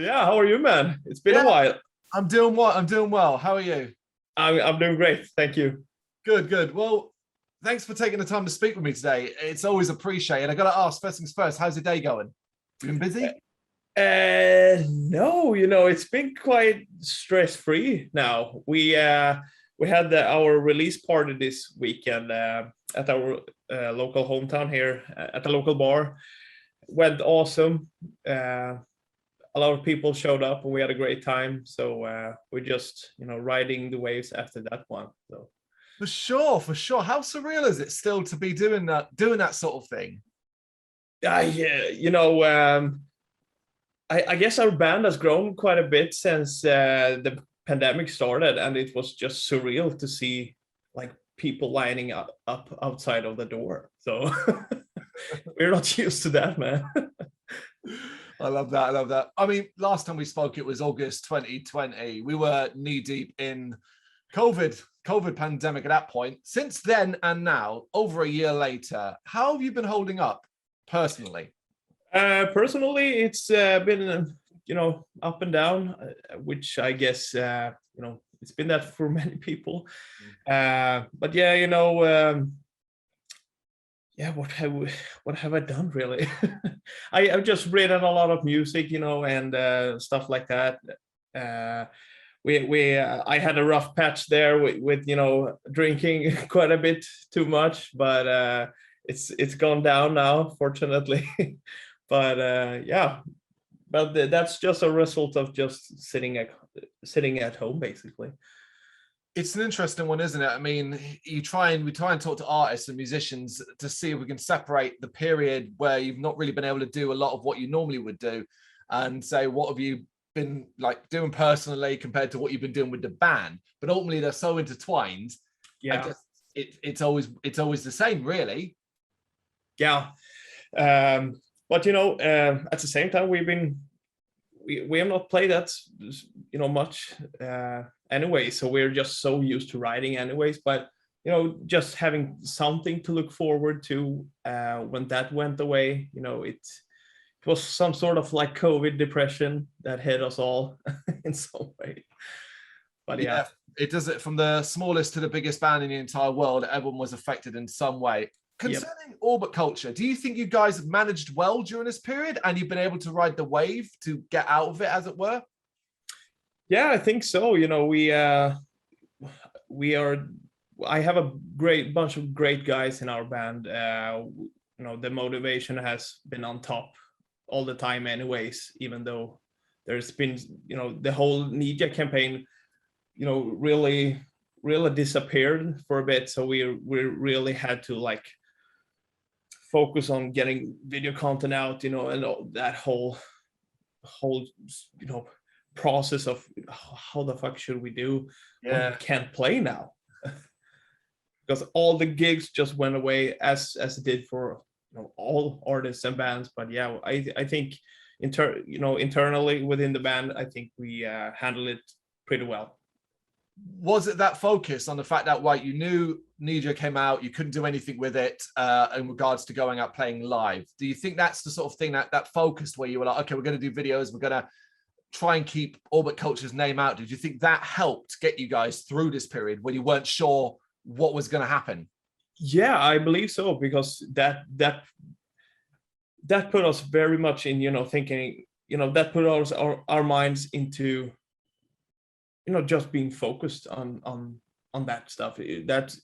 Yeah, how are you, man? It's been a Yeah, while. I'm doing well. I'm doing well. How are you? I'm doing great. Thank you. Good, good. Well, thanks for taking the time to speak with me today. It's always appreciated. I got to ask, first things first, how's your day going? You been busy? No, it's been quite stress-free now. We had our release party this weekend at our local hometown here at the local bar. Went awesome. A lot of people showed up and we had a great time. So we're just, riding the waves after that one. So For sure, for sure. How surreal is it still to be doing that sort of thing? yeah, I guess our band has grown quite a bit since the pandemic started, and it was just surreal to see like people lining up outside of the door. So we're not used to that, man. I love that. I love that. I mean, last time we spoke, it was August 2020. We were knee deep in COVID pandemic at that point. Since then and now, over a year later, how have you been holding up personally? Personally, it's been up and down, which I guess it's been that for many people. But yeah, yeah, what have I done really? I've just written a lot of music, and stuff like that. I had a rough patch there with drinking quite a bit too much, but it's gone down now, fortunately. But yeah, but that's just a result of just sitting at home, basically. It's an interesting one, isn't it? I mean, we try and talk to artists and musicians to see if we can separate the period where you've not really been able to do a lot of what you normally would do, and say, what have you been like doing personally compared to what you've been doing with the band? But ultimately, they're so intertwined. Yeah, I guess it's always the same, really. Yeah. But at the same time, we have not played that much anyway, so we're just so used to writing anyways. But just having something to look forward to when that went away, it was some sort of like COVID depression that hit us all in some way. But yeah. It does it from the smallest to the biggest band in the entire world. Everyone was affected in some way. Concerning Orbit Culture, do you think you guys have managed well during this period and you've been able to ride the wave to get out of it, as it were? Yeah, I think so. I have a great bunch of great guys in our band. The motivation has been on top all the time anyways, even though there's been, the whole media campaign, really disappeared for a bit. So we really had to like focus on getting video content out, and that whole process of how the fuck should we do when we can't play now. Because all the gigs just went away as it did for all artists and bands. But yeah, I think internally within the band, I think we handled it pretty well. Was it that focus on the fact that you knew Nija came out, you couldn't do anything with it in regards to going out playing live? Do you think that's the sort of thing that focused, where you were like, okay, we're going to do videos, we're going to try and keep Orbit Culture's name out? Did you think that helped get you guys through this period when you weren't sure what was going to happen? Yeah, I believe so, because that put us very much in thinking, that put our minds into just being focused on that stuff. That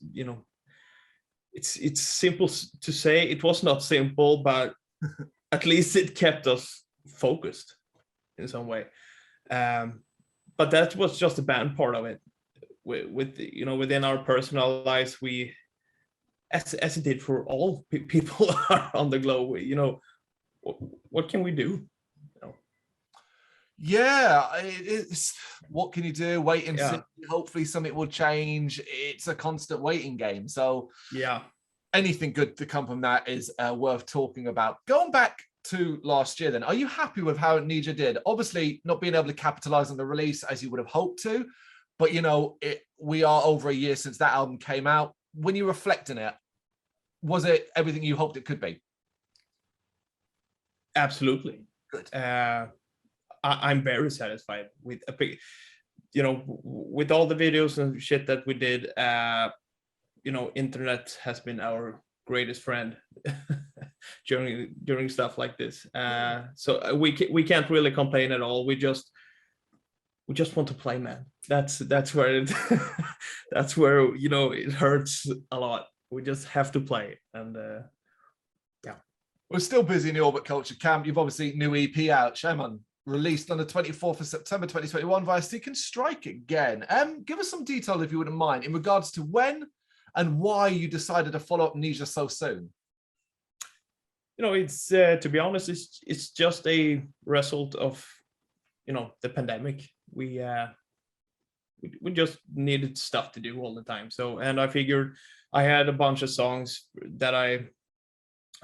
it's simple to say. It was not simple, but at least it kept us focused in some way. But that was just the band part of it. With within our personal lives, we, as it did for all people on the globe, what can we do? Yeah, it's what can you do? Wait and see. Hopefully something will change. It's a constant waiting game. So yeah, anything good to come from that is worth talking about. Going back to last year then, are you happy with how Nija did? Obviously not being able to capitalize on the release as you would have hoped to, but we are over a year since that album came out. When you reflect on it, was it everything you hoped it could be? Absolutely. Good. I'm very satisfied with a big, you know, with all the videos and shit that we did. You know, internet has been our greatest friend during stuff like this. So we can't really complain at all. We just want to play, man. That's where it that's where, you know, it hurts a lot. We just have to play. And yeah, we're still busy in the Orbit Culture camp. You've obviously new EP out, Shaman, released on the 24th of September 2021 via Seek and Strike again. Give us some detail, if you wouldn't mind, in regards to when and why you decided to follow up Amnesia so soon. You know, it's to be honest, it's just a result of, you know, the pandemic. We just needed stuff to do all the time. So, and I figured I had a bunch of songs that I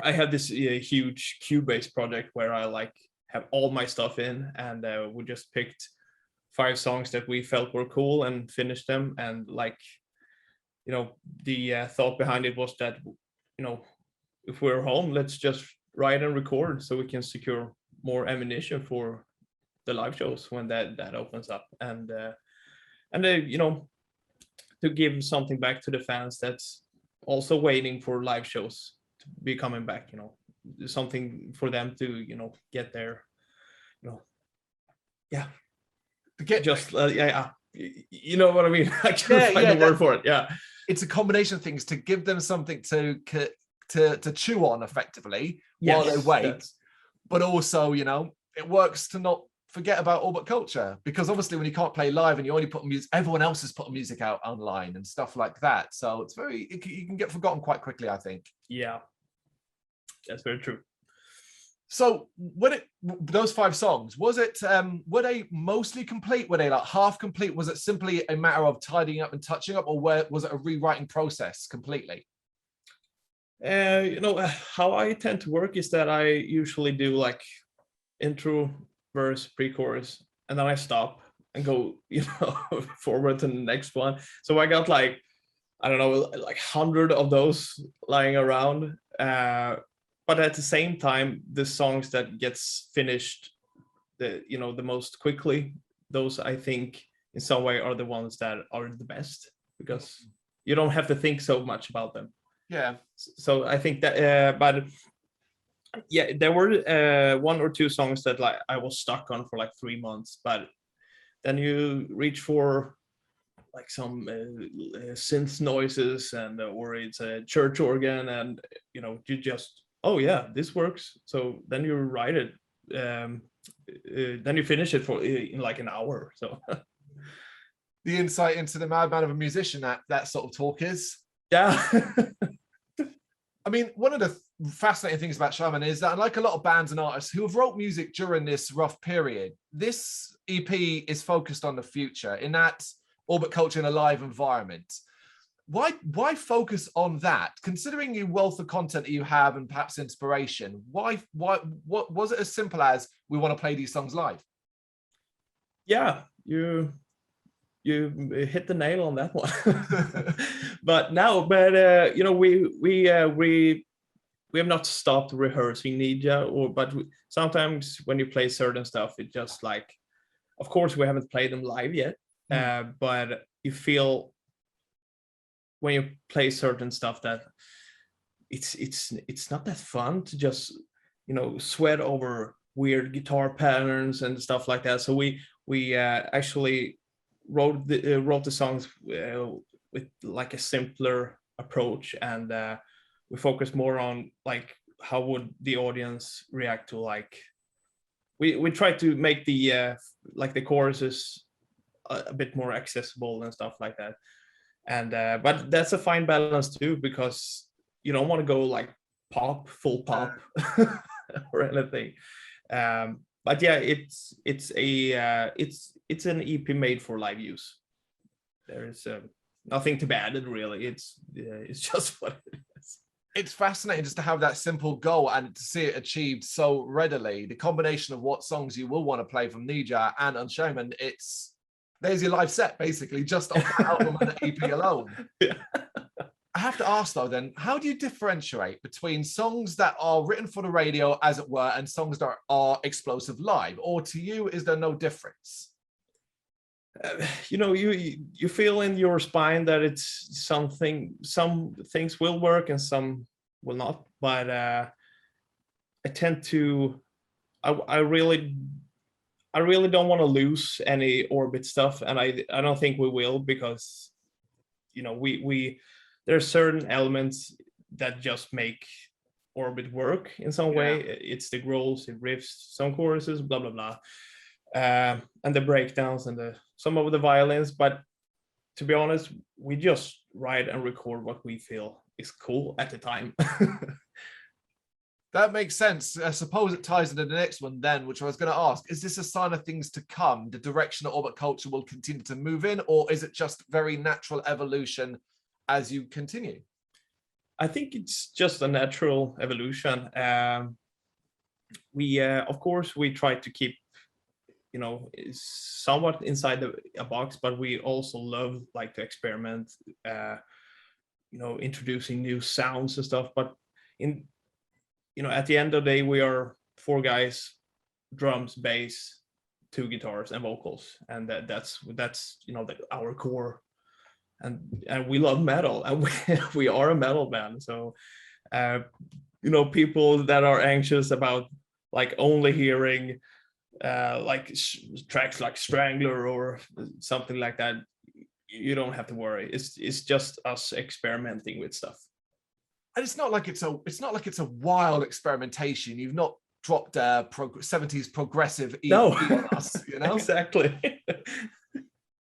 had this huge Cubase project where I like have all my stuff in, and we just picked 5 songs that we felt were cool and finished them. And like, you know, the thought behind it was that, you know, if we're home, let's just write and record so we can secure more ammunition for the live shows when that opens up. And you know, to give something back to the fans that's also waiting for live shows to be coming back, you know, something for them to, you know, get there, you know, yeah, to get just yeah, you know what I mean. I can't find the word for it. Yeah, it's a combination of things to give them something to chew on effectively while they wait, but also, you know, it works to not forget about Orbit Culture, because obviously when you can't play live and you only put music, everyone else is putting music out online and stuff like that, so it's you can get forgotten quite quickly, I think. Yeah, that's very true. So when those 5 songs, was it were they mostly complete? Were they like half complete? Was it simply a matter of tidying up and touching up, or was it a rewriting process completely? You know, how I tend to work is that I usually do like intro, verse, pre-chorus, and then I stop and go, you know, forward to the next one. So I got like, I don't know, like 100 of those lying around. But at the same time, the songs that gets finished, you know, the most quickly, those I think in some way are the ones that are the best, because you don't have to think so much about them. Yeah. So I think that, but yeah, there were 1 or 2 songs that like I was stuck on for like 3 months, but then you reach for like some synth noises, and or it's a church organ, and you know, you just, oh yeah, this works. So then you write it, then you finish it in like an hour. So the insight into the madman of a musician that sort of talk is. Yeah. I mean, one of the fascinating things about Shaman is that, unlike a lot of bands and artists who have wrote music during this rough period, this EP is focused on the future, in that Orbit Culture in a live environment. Why focus on that, considering the wealth of content that you have and perhaps inspiration? What was it as simple as, we want to play these songs live? Yeah, you hit the nail on that one. but you know, we have not stopped rehearsing Ninja, but sometimes when you play certain stuff, it just like, of course we haven't played them live yet, but you feel when you play certain stuff that it's not that fun to just, you know, sweat over weird guitar patterns and stuff like that. So we actually wrote the songs with like a simpler approach, and we focus more on like how would the audience react to, like we try to make the like the choruses a bit more accessible and stuff like that. And but that's a fine balance too, because you don't want to go like full pop or anything. But yeah, it's an EP made for live use. There is nothing to be added really. It's just what it is. It's fascinating just to have that simple goal and to see it achieved so readily. The combination of what songs you will want to play from Ninja and on Shaman, there's your live set basically, just on the album and the EP alone. Yeah. I have to ask though, then, how do you differentiate between songs that are written for the radio, as it were, and songs that are explosive live? Or to you, is there no difference? You know, you feel in your spine that it's something, some things will work and some will not. But I tend to, I really don't want to lose any Orbit stuff, and I don't think we will, because you know, we there are certain elements that just make Orbit work in some way. It's the growls, it riffs, some choruses, blah blah blah, and the breakdowns and some of the violins. But to be honest, we just write and record what we feel is cool at the time. That makes sense. I suppose it ties into the next one then, which I was going to ask. Is this a sign of things to come? The direction that Orbit culture will continue to move in, or is it just very natural evolution as you continue? I think it's just a natural evolution. We, of course, we try to keep, you know, somewhat inside a box, but we also love like to experiment, you know, introducing new sounds and stuff. But in, you know, at the end of the day, we are 4 guys, drums, bass, 2 guitars, and vocals, and that's you know, our core. And we love metal, and we are a metal band. So, you know, people that are anxious about like only hearing like tracks like Strangler or something like that, you don't have to worry. It's just us experimenting with stuff. And it's not like it's a wild experimentation. You've not dropped 70s progressive EP on us, you know? Exactly.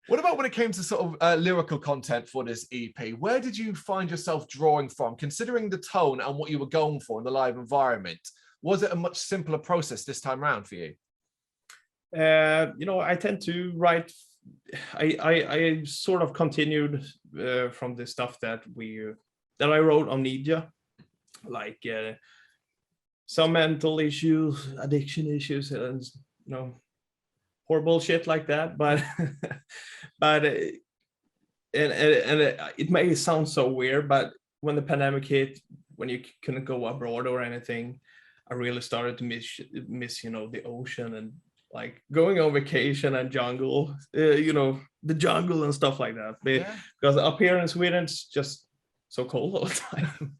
What about when it came to sort of lyrical content for this EP? Where did you find yourself drawing from, considering the tone and what you were going for in the live environment? Was it a much simpler process this time around for you? You know, I tend to write. I sort of continued from the stuff that I wrote on Nidia, like some mental issues, addiction issues, and you know, horrible shit like that. But but it may sound so weird, but when the pandemic hit, when you couldn't go abroad or anything, I really started to miss you know, the ocean and like going on vacation and jungle, you know, the jungle and stuff like that. Because up here in Sweden, it's just so cold all the time.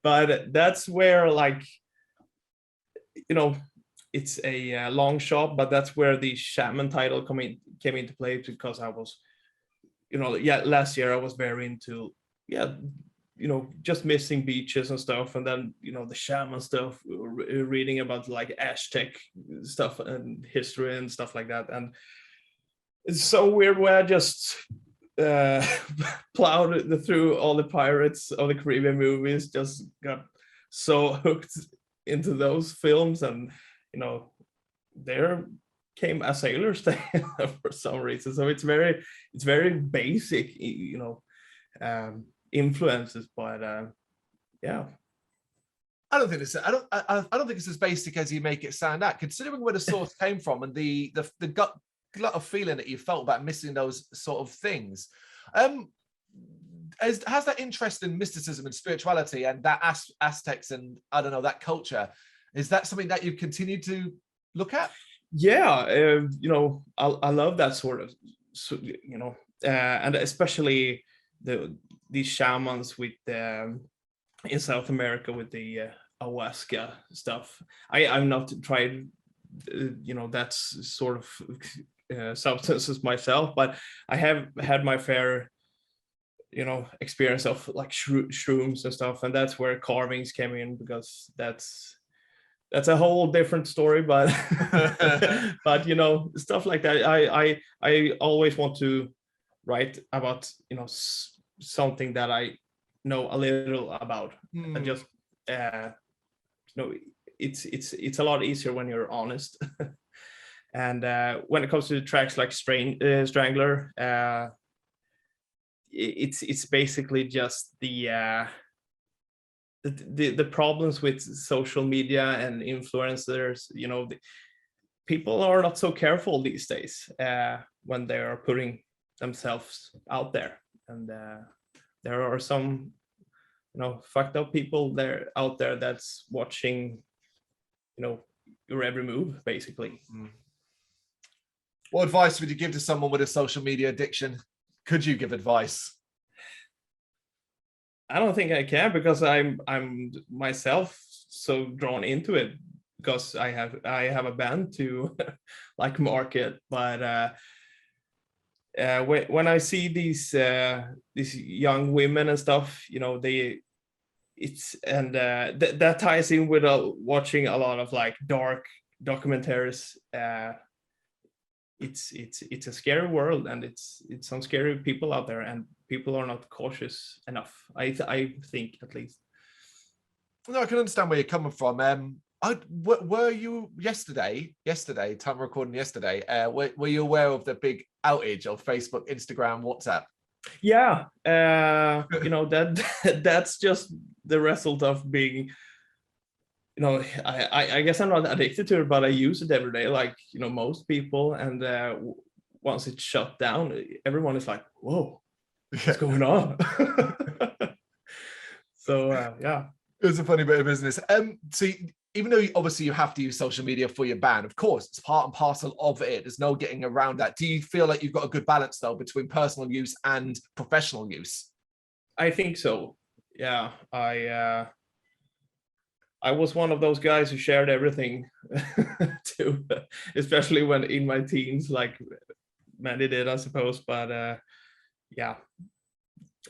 But that's where, like, you know, it's a long shot, but that's where the Shaman title came into play, because I was, you know, last year I was very into, you know, just missing beaches and stuff, and then, you know, the Shaman stuff, reading about like Aztec stuff and history and stuff like that. And it's so weird where I just plowed through all the Pirates of the Caribbean movies, just got so hooked into those films, and you know, there came A Sailor's Tale for some reason. So it's very basic, you know, influences, but yeah. I don't think it's as basic as you make it sound out, considering where the source came from and the gut of feeling that you felt about missing those sort of things. Has that interest in mysticism and spirituality and that Aztecs and, I don't know, that culture, is that something that you continue to look at? Yeah, you know, I love that sort of, you know, and especially these shamans with in South America with the ayahuasca stuff. I've not tried, you know, that sort of substances myself, but I have had my fair, you know, experience of like shrooms and stuff, and that's where carvings came in, because that's a whole different story. But but you know, stuff like that, I always want to write about, you know, something that I know a little about, and just you know, it's a lot easier when you're honest. And when it comes to tracks like Strangler, it's basically just the problems with social media and influencers. You know, people are not so careful these days when they are putting themselves out there, and there are some fucked up people out there that's watching, your every move, basically. What advice would you give to someone with a social media addiction? Could you give advice? I don't think I can, because I'm myself so drawn into it, because I have a band to like market. But when I see these young women and stuff, that ties in with watching a lot of like dark documentaries. It's a scary world, and it's some scary people out there, and people are not cautious enough. I think, at least. No, I can understand where you're coming from. Were you yesterday, time of recording yesterday, were you aware of the big outage of Facebook, Instagram, WhatsApp? Yeah, that's just the result of being, I guess I'm not addicted to it, but I use it every day, like, most people. And once it's shut down, everyone is like, whoa, what's going on? So yeah. It was a funny bit of business. So even though obviously you have to use social media for your band, of course, it's part and parcel of it. There's no getting around that. Do you feel like you've got a good balance, though, between personal use and professional use? I think so. Yeah, I was one of those guys who shared everything too, especially when in my teens, like many did, I suppose. But yeah,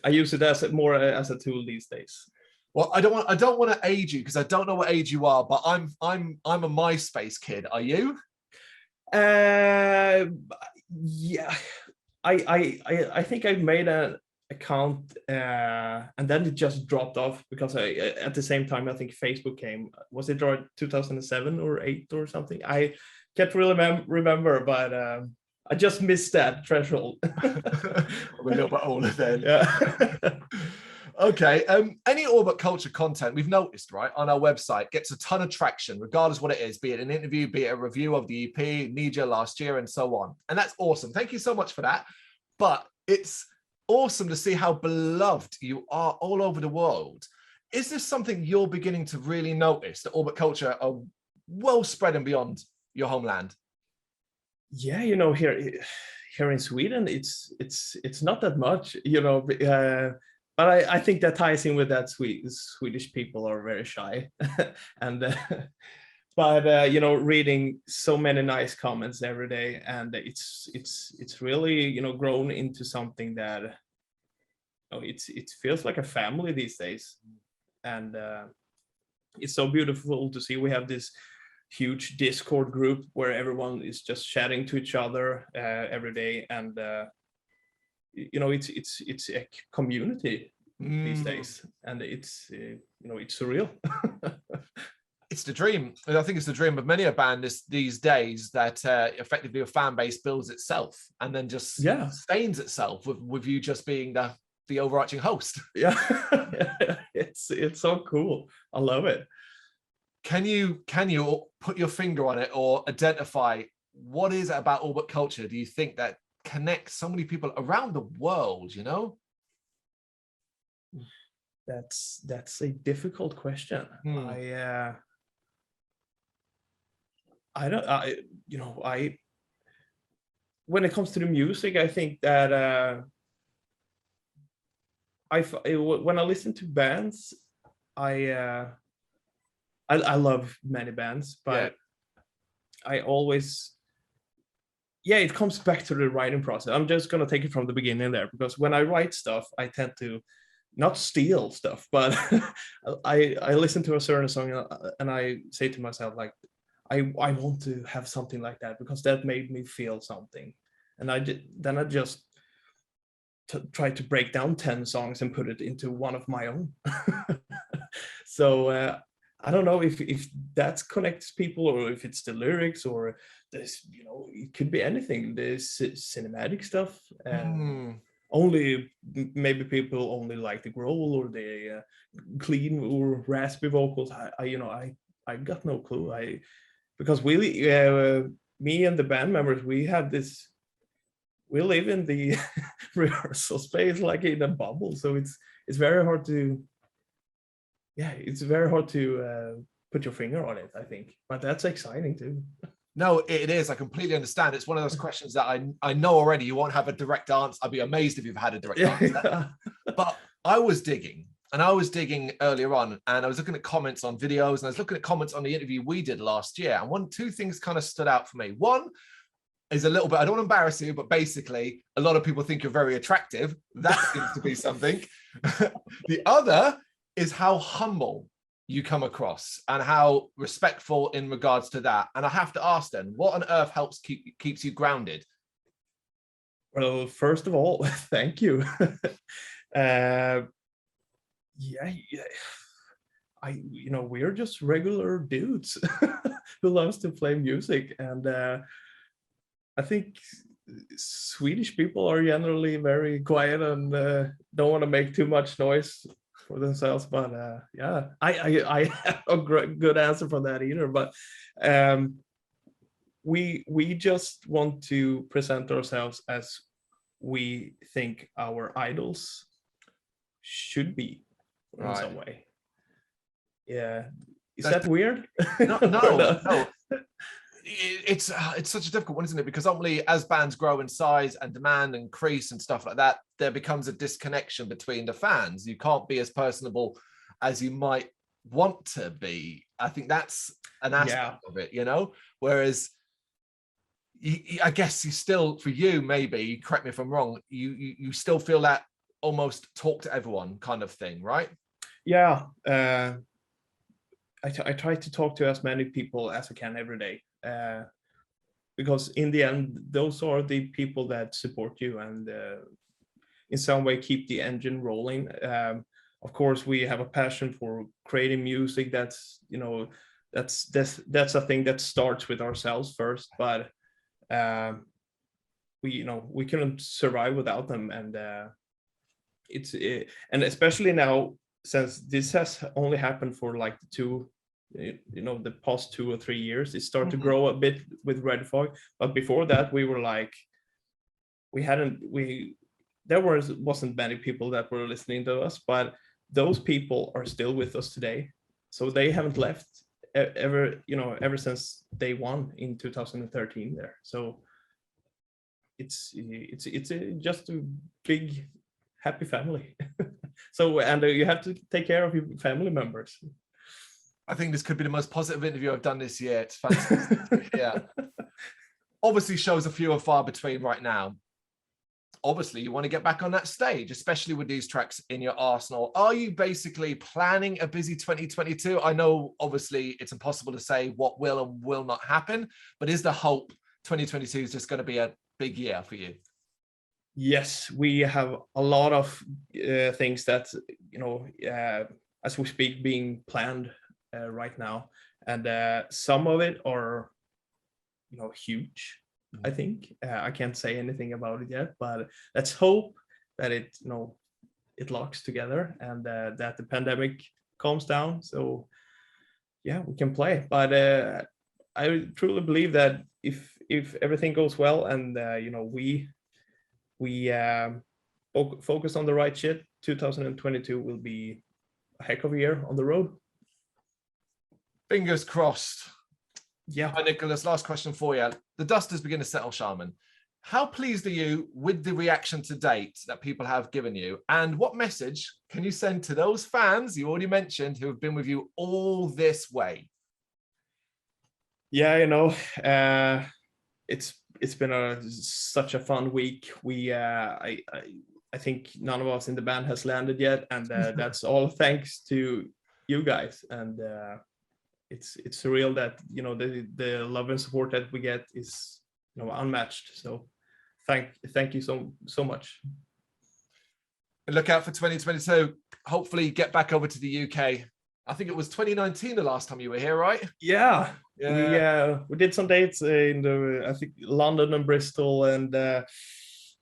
I use it more as a tool these days. Well, I don't want to age you, because I don't know what age you are, but I'm a MySpace kid. Are you? Yeah, I think I made an account, and then it just dropped off, because at the same time I think Facebook came. Was it 2007 or 8 or something? I can't really remember, but I just missed that threshold. I'm a little bit older then. Yeah. Okay. Any Orbit Culture content we've noticed, right, on our website gets a ton of traction, regardless what it is, be it an interview, be it a review of the EP, Nija last year, and so on. And that's awesome. Thank you so much for that. But it's awesome to see how beloved you are all over the world. Is this something you're beginning to really notice, that Orbit Culture are well spread and beyond your homeland? Yeah, here in Sweden, it's not that much, but I think that ties in with that Swedish people are very shy, and but reading so many nice comments every day, and it's really grown into something that it feels like a family these days, and it's so beautiful to see. We have this huge Discord group where everyone is just chatting to each other every day, and it's a community these days, and it's surreal. It's the dream. And I think it's the dream of many a band these days, that effectively a fan base builds itself and then just sustains itself with you just being the overarching host. Yeah. It's so cool. I love it. Can you put your finger on it, or identify what is it about Orbit Culture, do you think, that connects so many people around the world? That's a difficult question. When it comes to the music, I think that when I listen to bands, I love many bands, but I always, it comes back to the writing process. I'm just gonna take it from the beginning there, because when I write stuff, I tend to not steal stuff, but I listen to a certain song and I say to myself, like, I want to have something like that, because that made me feel something, and I just try to break down 10 songs and put it into one of my own. So I don't know if that connects people, or if it's the lyrics, or this, it could be anything. There's cinematic stuff. Only maybe people only like the growl or the clean or raspy vocals. I got no clue. Because me and the band members, we live in the rehearsal space like in a bubble, so it's very hard to yeah, it's very hard to put your finger on it, I think, but that's exciting too. No, it is. I completely understand. It's one of those questions that I know already you won't have a direct answer. I'd be amazed if you've had a direct answer. But I was digging earlier on, and I was looking at comments on videos, and I was looking at comments on the interview we did last year. And two things kind of stood out for me. One is a little bit, I don't want to embarrass you, but basically a lot of people think you're very attractive. That seems to be something. The other is how humble you come across and how respectful in regards to that. And I have to ask then, what on earth keeps you grounded? Well, first of all, thank you. Yeah, we're just regular dudes who loves to play music, and I think Swedish people are generally very quiet and don't want to make too much noise for themselves. But yeah, I have a good answer for that either. But we just want to present ourselves as we think our idols should be in some way. Yeah, is that weird? No. It's such a difficult one, isn't it? Because ultimately, as bands grow in size and demand increase and stuff like that, there becomes a disconnection between the fans. You can't be as personable as you might want to be. I think that's an aspect of it, whereas I guess you still, for you, maybe, correct me if I'm wrong, you still feel that almost talk to everyone kind of thing, right? Yeah. I try to talk to as many people as I can every day, because in the end, those are the people that support you and in some way keep the engine rolling. Of course, we have a passion for creating music. That's a thing that starts with ourselves first, but we couldn't survive without them, and and especially now, since this has only happened for like the past 2 or 3 years, it started to grow a bit with Red Fog. But before that, we were like, there wasn't many people that were listening to us, but those people are still with us today. So they haven't left ever since day one in 2013 there. So it's just a big happy family. So, and you have to take care of your family members. I think this could be the most positive interview I've done this year. It's fantastic. Yeah. Obviously, shows are few and far between right now. Obviously, you want to get back on that stage, especially with these tracks in your arsenal. Are you basically planning a busy 2022? I know, obviously, it's impossible to say what will and will not happen, but is the hope 2022 is just going to be a big year for you? Yes, we have a lot of things that, as we speak, being planned right now. And some of it are, huge. I think I can't say anything about it yet, but let's hope that it locks together and that the pandemic calms down. So yeah, we can play. But I truly believe that if everything goes well and we focus on the right shit, 2022 will be a heck of a year on the road. Fingers crossed. Yeah. Hi, Niklas, last question for you. The dust is beginning to settle, Shaman. How pleased are you with the reaction to date that people have given you? And what message can you send to those fans you already mentioned who have been with you all this way? Yeah, it's been such a fun week. I think none of us in the band has landed yet, and that's all thanks to you guys. And it's surreal that the love and support that we get is unmatched. So thank you so much. And look out for 2022. Hopefully get back over to the UK. I think it was 2019 the last time you were here, right? Yeah. We did some dates in I think London and Bristol and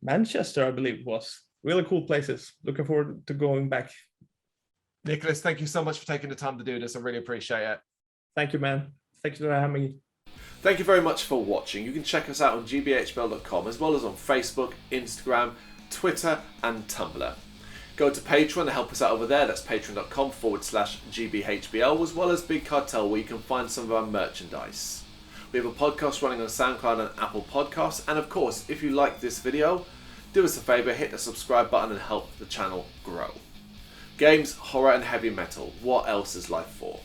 Manchester, I believe, was really cool places. Looking forward to going back. Niklas, thank you so much for taking the time to do this. I really appreciate it. Thank you, man. Thank you for having me. Thank you very much for watching. You can check us out on gbhbl.com as well as on Facebook, Instagram, Twitter and Tumblr. Go to Patreon and help us out over there. That's patreon.com/gbhbl, as well as Big Cartel, where you can find some of our merchandise. We have a podcast running on SoundCloud and Apple Podcasts. And of course, if you like this video, do us a favour, hit the subscribe button and help the channel grow. Games, horror and heavy metal. What else is life for?